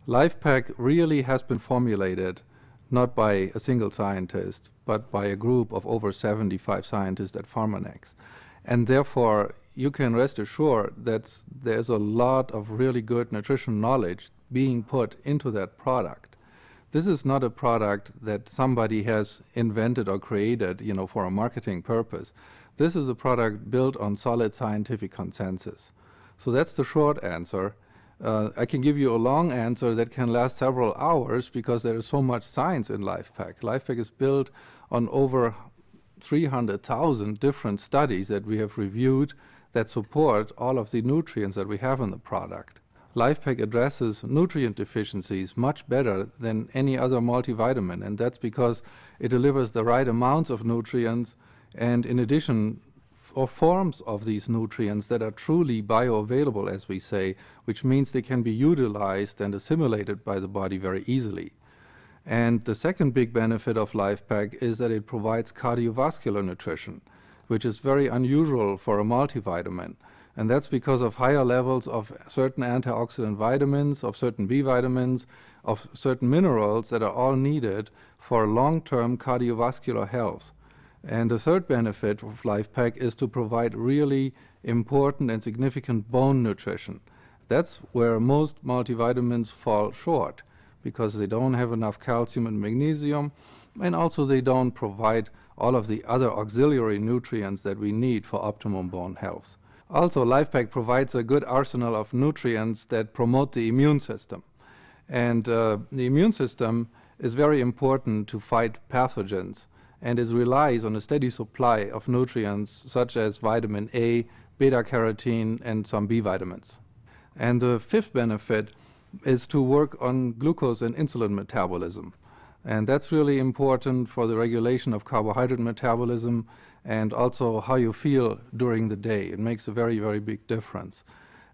LifePak really has been formulated not by a single scientist, but by a group of over 75 scientists at Pharmanex. And therefore, you can rest assured that there's a lot of really good nutrition knowledge being put into that product. This is not a product that somebody has invented or created, for a marketing purpose. This is a product built on solid scientific consensus. So that's the short answer. I can give you a long answer that can last several hours because there is so much science in LifePak. LifePak is built on over 300,000 different studies that we have reviewed that support all of the nutrients that we have in the product. LifePak addresses nutrient deficiencies much better than any other multivitamin, and that's because it delivers the right amounts of nutrients and, in addition, or forms of these nutrients that are truly bioavailable, as we say, which means they can be utilized and assimilated by the body very easily. And the second big benefit of LifePak is that it provides cardiovascular nutrition, which is very unusual for a multivitamin. And that's because of higher levels of certain antioxidant vitamins, of certain B vitamins, of certain minerals that are all needed for long-term cardiovascular health. And the third benefit of LifePak is to provide really important and significant bone nutrition. That's where most multivitamins fall short, because they don't have enough calcium and magnesium, and also they don't provide all of the other auxiliary nutrients that we need for optimum bone health. Also, LifePak provides a good arsenal of nutrients that promote the immune system. And the immune system is very important to fight pathogens, and it relies on a steady supply of nutrients such as vitamin A, beta-carotene, and some B vitamins. And the fifth benefit is to work on glucose and insulin metabolism. And that's really important for the regulation of carbohydrate metabolism and also how you feel during the day. It makes a very, very big difference.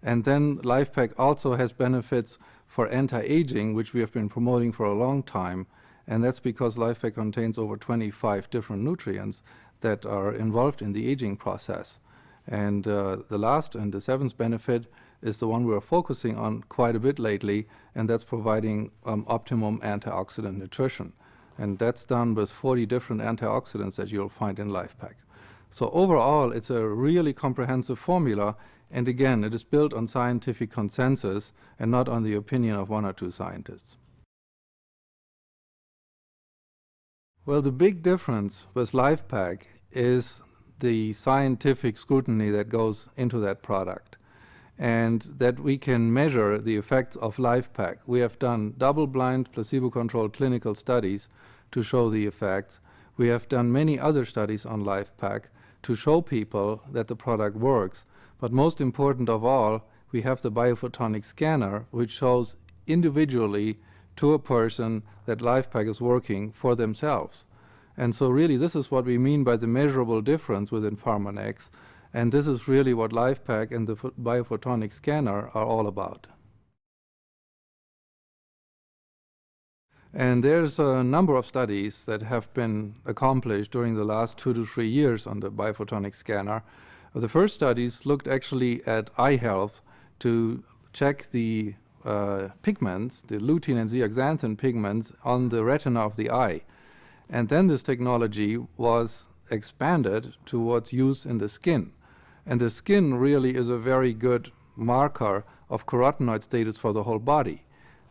And then LifePak also has benefits for anti-aging, which we have been promoting for a long time. And that's because LifePak contains over 25 different nutrients that are involved in the aging process. And the last and the seventh benefit is the one we're focusing on quite a bit lately, and that's providing optimum antioxidant nutrition. And that's done with 40 different antioxidants that you'll find in LifePak. So overall, it's a really comprehensive formula, and again, it is built on scientific consensus and not on the opinion of one or two scientists. Well, the big difference with LifePak is the scientific scrutiny that goes into that product, and that we can measure the effects of LifePak. We have done double-blind, placebo-controlled clinical studies to show the effects. We have done many other studies on LifePak to show people that the product works. But most important of all, we have the biophotonic scanner, which shows individually to a person that LifePak is working for themselves. And so really this is what we mean by the measurable difference within Pharmanex, and this is really what LifePak and the biophotonic scanner are all about. And there's a number of studies that have been accomplished during the last 2 to 3 years on the biophotonic scanner. The first studies looked actually at eye health to check the pigments, the lutein and zeaxanthin pigments on the retina of the eye. And then this technology was expanded towards use in the skin. And the skin really is a very good marker of carotenoid status for the whole body.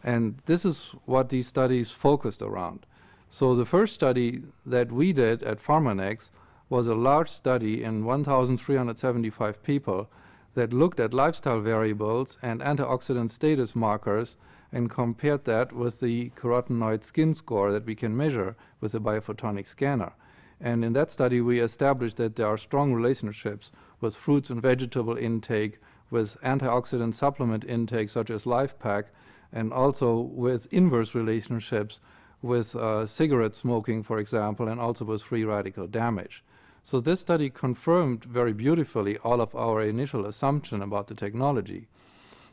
And this is what these studies focused around. So the first study that we did at Pharmanex was a large study in 1,375 people that looked at lifestyle variables and antioxidant status markers and compared that with the carotenoid skin score that we can measure with the biophotonic scanner. And in that study, we established that there are strong relationships with fruits and vegetable intake, with antioxidant supplement intake such as LifePak, and also with inverse relationships with cigarette smoking, for example, and also with free radical damage. So this study confirmed very beautifully all of our initial assumption about the technology.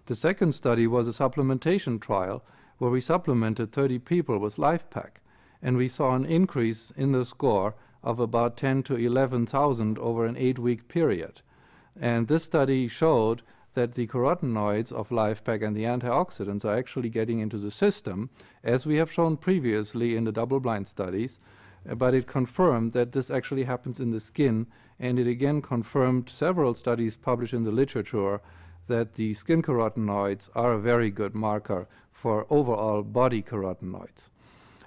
The second study was a supplementation trial where we supplemented 30 people with LifePak, and we saw an increase in the score of about 10 to 11,000 over an 8-week period. And this study showed that the carotenoids of LifePak and the antioxidants are actually getting into the system, as we have shown previously in the double-blind studies, but it confirmed that this actually happens in the skin, and it again confirmed several studies published in the literature that the skin carotenoids are a very good marker for overall body carotenoids.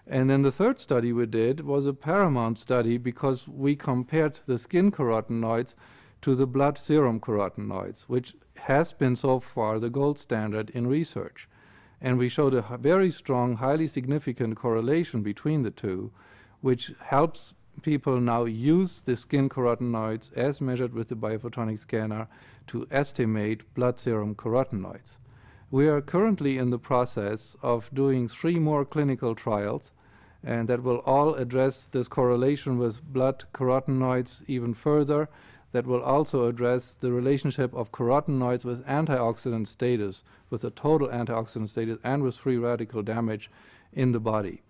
And then the third study we did was a paramount study because we compared the skin carotenoids to the blood serum carotenoids, which has been so far the gold standard in research. And we showed a very strong, highly significant correlation between the two, which helps people now use the skin carotenoids as measured with the biophotonic scanner to estimate blood serum carotenoids. We are currently in the process of doing 3 more clinical trials, and that will all address this correlation with blood carotenoids even further. That will also address the relationship of carotenoids with antioxidant status, with the total antioxidant status, and with free radical damage in the body.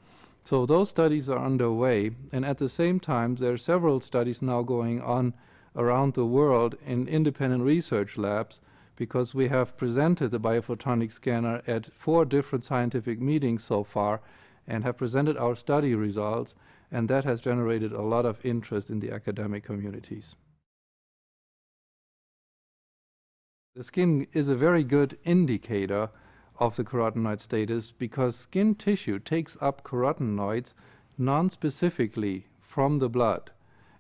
So those studies are underway, and at the same time there are several studies now going on around the world in independent research labs, because we have presented the biophotonic scanner at 4 different scientific meetings so far and have presented our study results, and that has generated a lot of interest in the academic communities. The skin is a very good indicator of the carotenoid status because skin tissue takes up carotenoids non-specifically from the blood.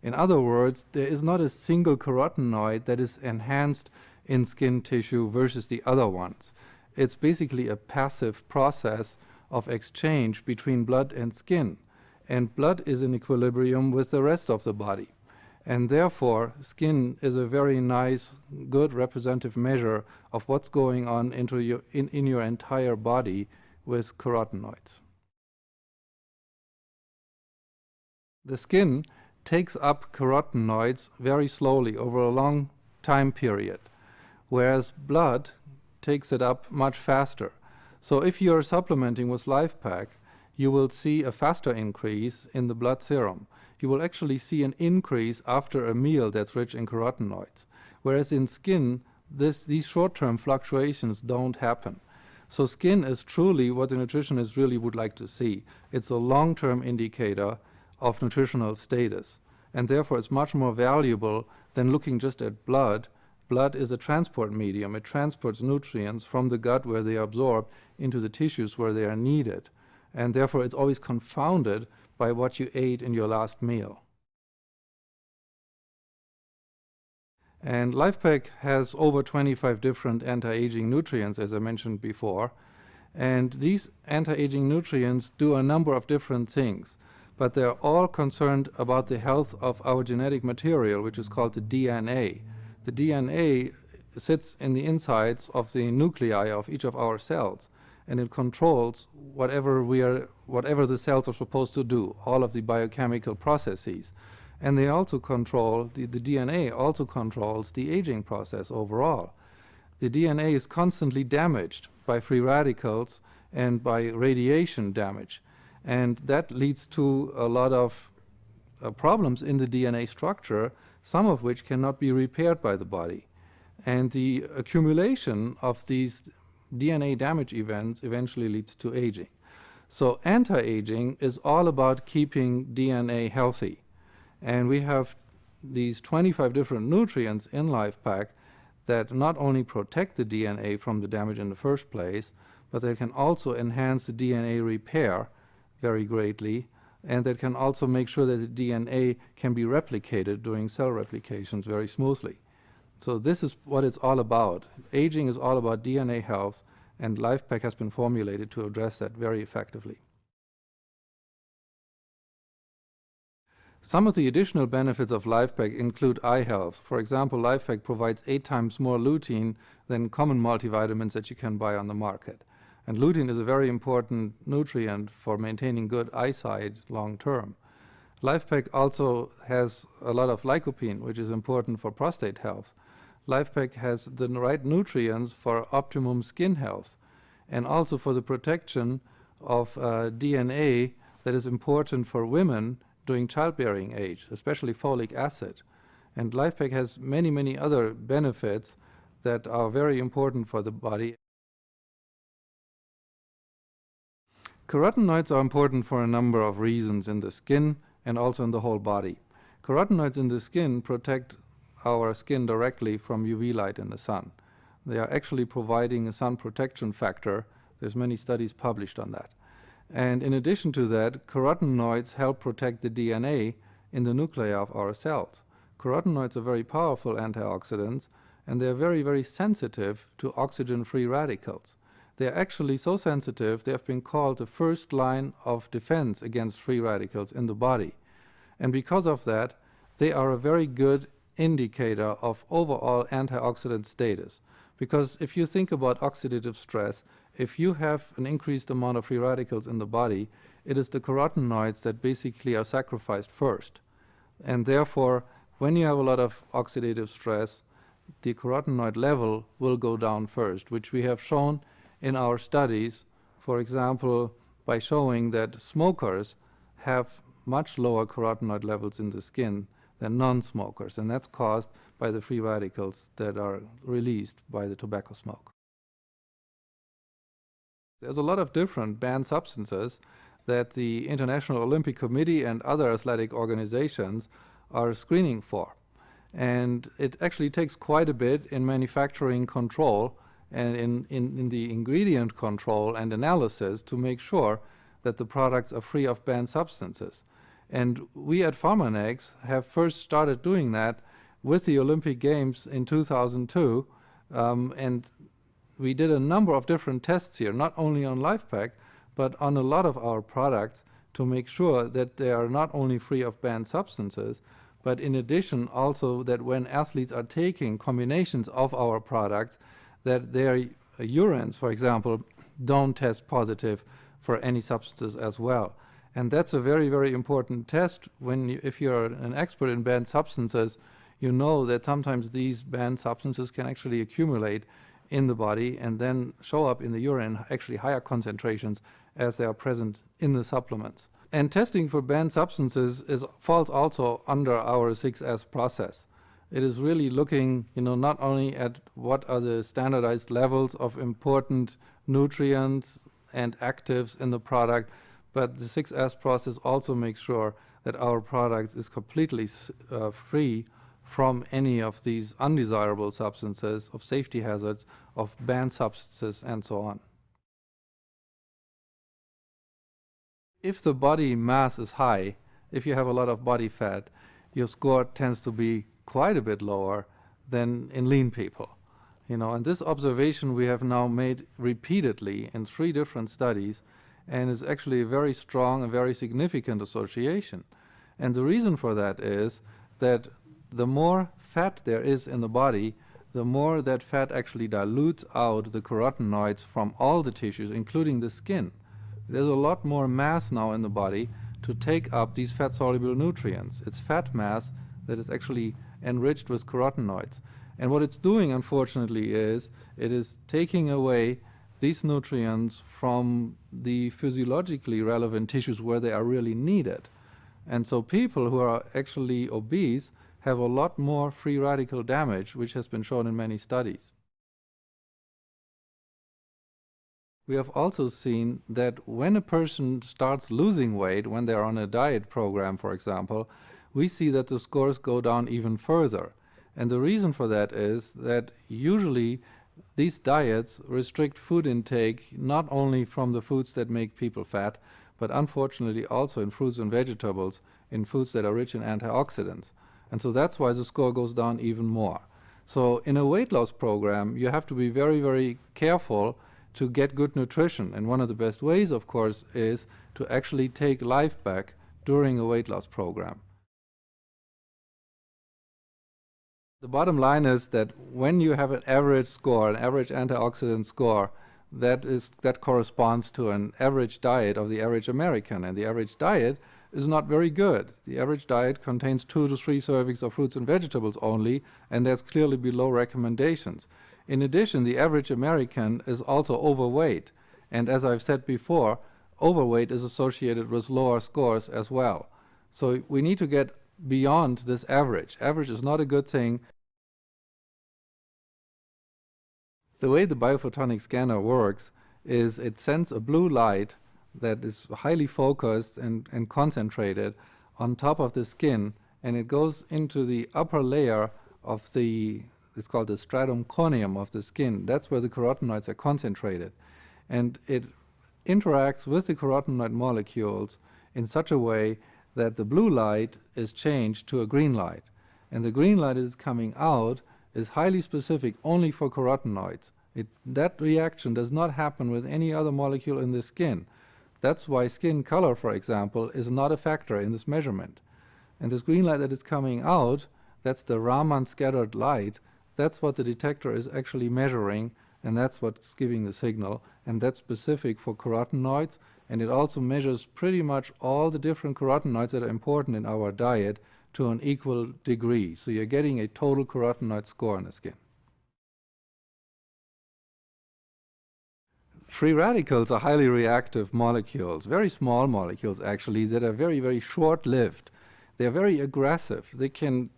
In other words, there is not a single carotenoid that is enhanced in skin tissue versus the other ones. It's basically a passive process of exchange between blood and skin, and blood is in equilibrium with the rest of the body. And therefore, skin is a very nice, good representative measure of what's going on in your entire body with carotenoids. The skin takes up carotenoids very slowly over a long time period, whereas blood takes it up much faster. So if you're supplementing with LifePak, you will see a faster increase in the blood serum. You will actually see an increase after a meal that's rich in carotenoids, whereas in skin, these short-term fluctuations don't happen. So skin is truly what the nutritionist really would like to see. It's a long-term indicator of nutritional status, and therefore it's much more valuable than looking just at blood. Blood is a transport medium. It transports nutrients from the gut where they are absorbed into the tissues where they are needed, and therefore it's always confounded by what you ate in your last meal. And LifePak has over 25 different anti-aging nutrients, as I mentioned before, and these anti-aging nutrients do a number of different things, but they're all concerned about the health of our genetic material, which is called the DNA. The DNA sits in the insides of the nuclei of each of our cells, and it controls whatever the cells are supposed to do, all of the biochemical processes. And they also control, the DNA also controls the aging process overall. The DNA is constantly damaged by free radicals and by radiation damage. And that leads to a lot of problems in the DNA structure, some of which cannot be repaired by the body. And the accumulation of these DNA damage events eventually leads to aging. So anti-aging is all about keeping DNA healthy. And we have these 25 different nutrients in LifePak that not only protect the DNA from the damage in the first place, but they can also enhance the DNA repair very greatly, and that can also make sure that the DNA can be replicated during cell replications very smoothly. So this is what it's all about. Aging is all about DNA health, and LifePak has been formulated to address that very effectively. Some of the additional benefits of LifePak include eye health. For example, LifePak provides 8 times more lutein than common multivitamins that you can buy on the market. And lutein is a very important nutrient for maintaining good eyesight long term. LifePak also has a lot of lycopene, which is important for prostate health. LifePak has the right nutrients for optimum skin health and also for the protection of DNA that is important for women during childbearing age, especially folic acid. And LifePak has many, many other benefits that are very important for the body. Carotenoids are important for a number of reasons in the skin and also in the whole body. Carotenoids in the skin protect our skin directly from UV light in the sun. They are actually providing a sun protection factor. There's many studies published on that. And in addition to that, carotenoids help protect the DNA in the nuclei of our cells. Carotenoids are very powerful antioxidants, and they're very, very sensitive to oxygen-free radicals. They're actually so sensitive, they have been called the first line of defense against free radicals in the body. And because of that, they are a very good indicator of overall antioxidant status. Because if you think about oxidative stress, if you have an increased amount of free radicals in the body, it is the carotenoids that basically are sacrificed first. And therefore, when you have a lot of oxidative stress, the carotenoid level will go down first, which we have shown in our studies, for example, by showing that smokers have much lower carotenoid levels in the skin than non-smokers, and that's caused by the free radicals that are released by the tobacco smoke. There's a lot of different banned substances that the International Olympic Committee and other athletic organizations are screening for. And it actually takes quite a bit in manufacturing control and in the ingredient control and analysis to make sure that the products are free of banned substances. And we at Pharmanex have first started doing that with the Olympic Games in 2002, and we did a number of different tests here, not only on LifePak, but on a lot of our products to make sure that they are not only free of banned substances, but in addition also that when athletes are taking combinations of our products, that their urines, for example, don't test positive for any substances as well. And that's a very, very important test. If you're an expert in banned substances, you know that sometimes these banned substances can actually accumulate in the body and then show up in the urine, actually higher concentrations as they are present in the supplements. And testing for banned substances falls also under our 6S process. It is really looking, not only at what are the standardized levels of important nutrients and actives in the product, but the 6S process also makes sure that our product is completely free from any of these undesirable substances, of safety hazards, of banned substances, and so on. If the body mass is high, if you have a lot of body fat, your score tends to be quite a bit lower than in lean people. And this observation we have now made repeatedly in 3 different studies, and is actually a very strong and very significant association. And the reason for that is that the more fat there is in the body, the more that fat actually dilutes out the carotenoids from all the tissues, including the skin. There's a lot more mass now in the body to take up these fat-soluble nutrients. It's fat mass that is actually enriched with carotenoids. And what it's doing, unfortunately, is it is taking away these nutrients from the physiologically relevant tissues where they are really needed. And so people who are actually obese have a lot more free radical damage, which has been shown in many studies. We have also seen that when a person starts losing weight, when they're on a diet program, for example, we see that the scores go down even further. And the reason for that is that usually these diets restrict food intake not only from the foods that make people fat, but unfortunately also in fruits and vegetables, in foods that are rich in antioxidants. And so that's why the score goes down even more. So in a weight loss program, you have to be very, very careful to get good nutrition. And one of the best ways, of course, is to actually take LifePak during a weight loss program. The bottom line is that when you have an average score, an average antioxidant score, that corresponds to an average diet of the average American, and the average diet is not very good. The average diet contains 2 to 3 servings of fruits and vegetables only, and that's clearly below recommendations. In addition, the average American is also overweight, and as I've said before, overweight is associated with lower scores as well. So we need to get beyond this average. Average is not a good thing. The way the biophotonic scanner works is it sends a blue light that is highly focused and concentrated on top of the skin, and it goes into the upper layer of it's called the stratum corneum of the skin. That's where the carotenoids are concentrated. And it interacts with the carotenoid molecules in such a way that the blue light is changed to a green light. And the green light that is coming out is highly specific only for carotenoids. That reaction does not happen with any other molecule in the skin. That's why skin color, for example, is not a factor in this measurement. And this green light that is coming out, that's the Raman scattered light. That's what the detector is actually measuring, and that's what's giving the signal. And that's specific for carotenoids, and it also measures pretty much all the different carotenoids that are important in our diet to an equal degree. So you're getting a total carotenoid score in the skin. Free radicals are highly reactive molecules, very small molecules actually, that are very, very short-lived. They're very aggressive. They can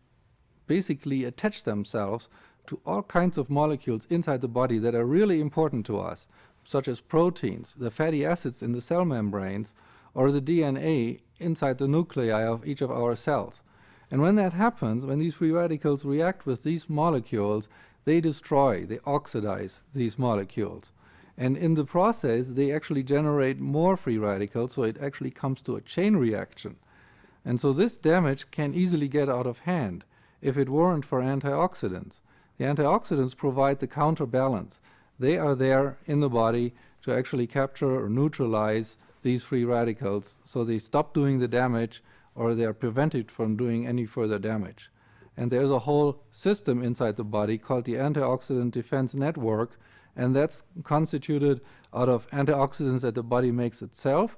basically attach themselves to all kinds of molecules inside the body that are really important to us, such as proteins, the fatty acids in the cell membranes, or the DNA inside the nuclei of each of our cells. And when that happens, when these free radicals react with these molecules, they destroy, they oxidize these molecules. And in the process, they actually generate more free radicals, so it actually comes to a chain reaction. And so this damage can easily get out of hand if it weren't for antioxidants. The antioxidants provide the counterbalance. They are there in the body to actually capture or neutralize these free radicals, so they stop doing the damage or they are prevented from doing any further damage. And there's a whole system inside the body called the antioxidant defense network, and that's constituted out of antioxidants that the body makes itself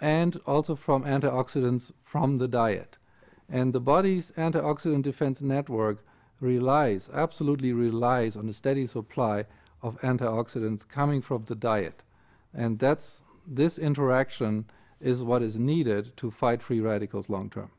and also from antioxidants from the diet. And the body's antioxidant defense network absolutely relies on a steady supply of antioxidants coming from the diet. And this interaction is what is needed to fight free radicals long term.